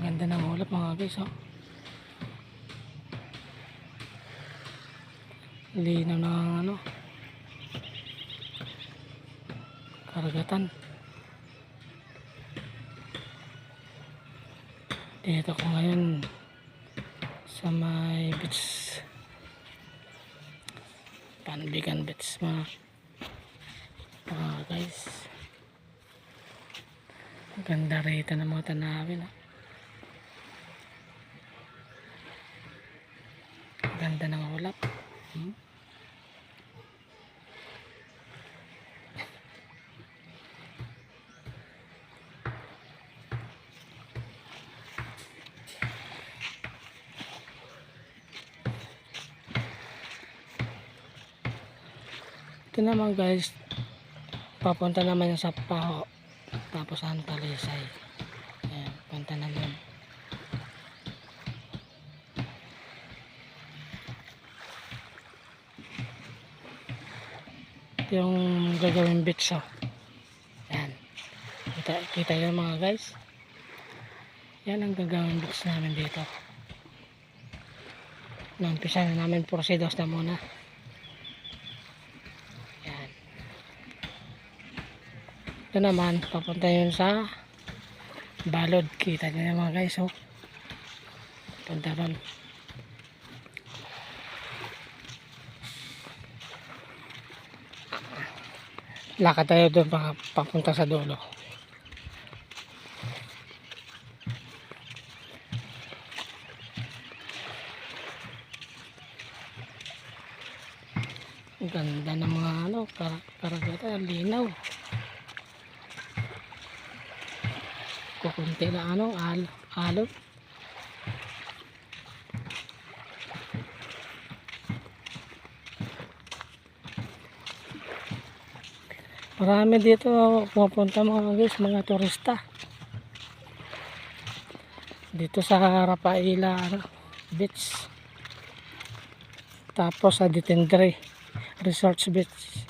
Ganda ng ulap mga guys, oh. Linaw ng ano, karagatan. Dito ko ngayon sa may beach, Panbigan Beach mga guys. Ganda rito ng mga tanawin, oh. Ganda ng ulap. Ito naman guys, papunta naman yung sa Paho, tapos ang Talisay. Ayan, punta na yun. Yung gagawin beach, oh. Yan, kita yun mga guys. Yan ang gagawin beach namin dito. Nampisa na namin Porcedos na muna. Yan. Ito naman papunta yun sa Balod. Kita nyo mga guys, oh. Punta ron. Lakad tayo doon papunta sa dulo. Ganda ng mga ano, karagatan, linaw. Kukunti na ano, alon. Marami dito pupunta mga guys, mga turista. Dito sa Rafaela Beach. Tapos sa Ditindre Resort Beach.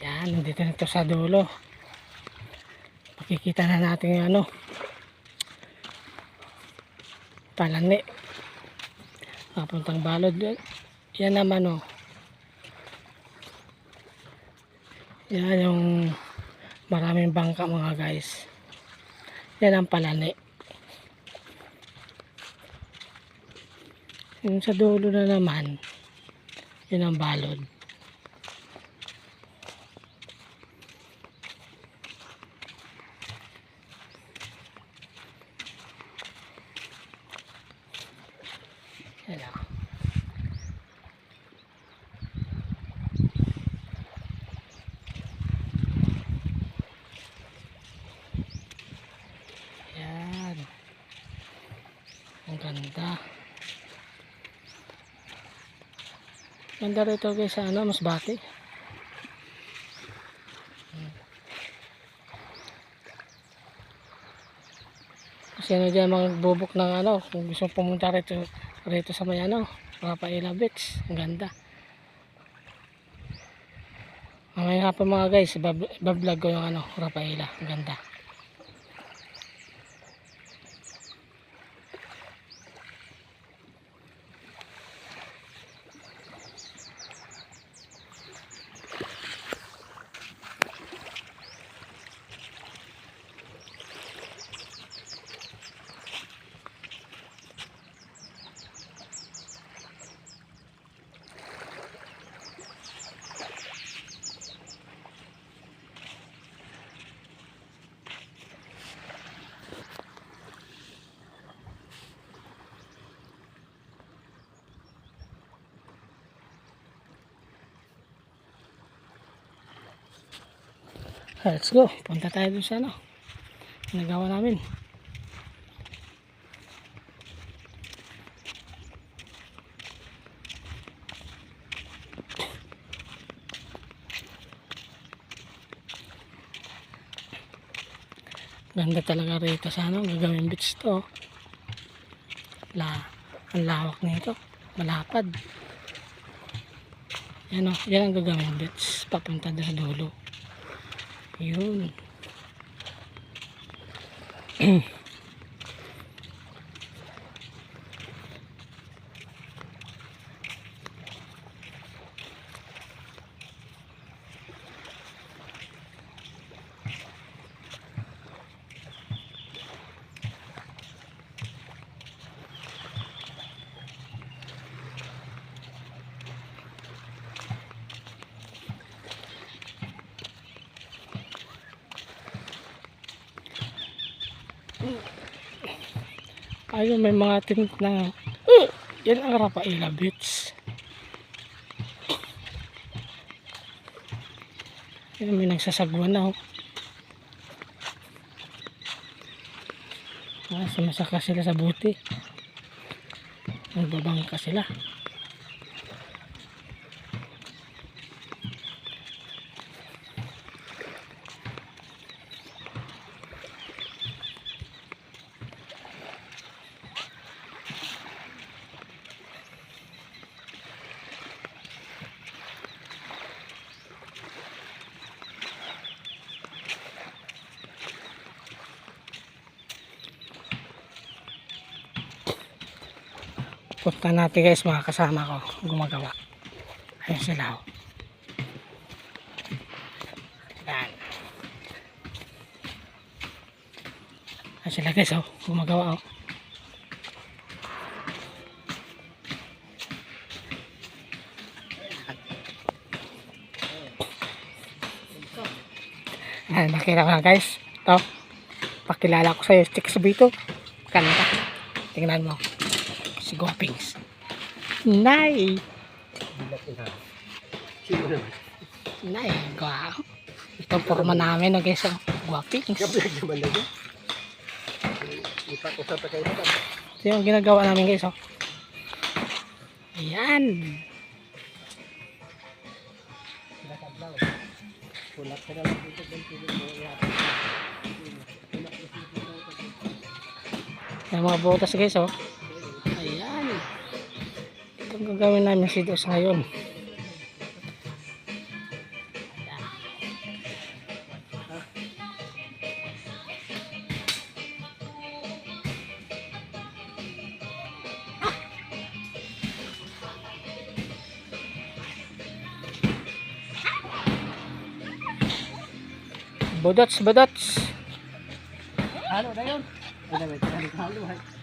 Yan, nandito na ito sa dulo. Makikita na natin yung ano, Talani. Papuntang Balod. Yan naman, oh. Yan yung maraming bangka mga guys. Yan ang Palani. Yung sa dulo na naman, yun ang Balod. Yan lang. Yan. Ang ganda. Ganda rito guys sa ano, Masbate. Kasi ano dyan magbubok ng ano, kung gusto pumunta rito sa may ano, Rafaela Beach. Ang ganda. Mamaya nga pa mga guys, bablog ko yung ano, Rafaela. Ang ganda. Let's go. Punta tayo dun sa ano, nagawa namin. Ganda talaga rito sa ano, gagawin beach to. Ang lawak nito. Malapad. Yan o, yan ang gagawin beach. Papunta doon sa dulo. Yun. Ayun, may mga tent na yan ang Rafaela Beach. Yan, may nagsasagwan na sumasaka sila sa buti. Nagbabangka sila. Punta natin guys, mga kasama ko gumagawa. Ayun sila yan. Ayun sila guys gumagawa Ayan, nakita ko na guys. Ito, pakilala ko sa'yo, Chicks Bito. Kanta. Tingnan mo. Si Guapings. Nay! Nay, guwaw. Ito ang forma namin, no, guys. Guapings. Ito yung ginagawa namin, guys. Ayan. Yung mga butas, guys. Ayan. Ito ang gagawin namin si Dos ngayon. Budots. Halo na yun.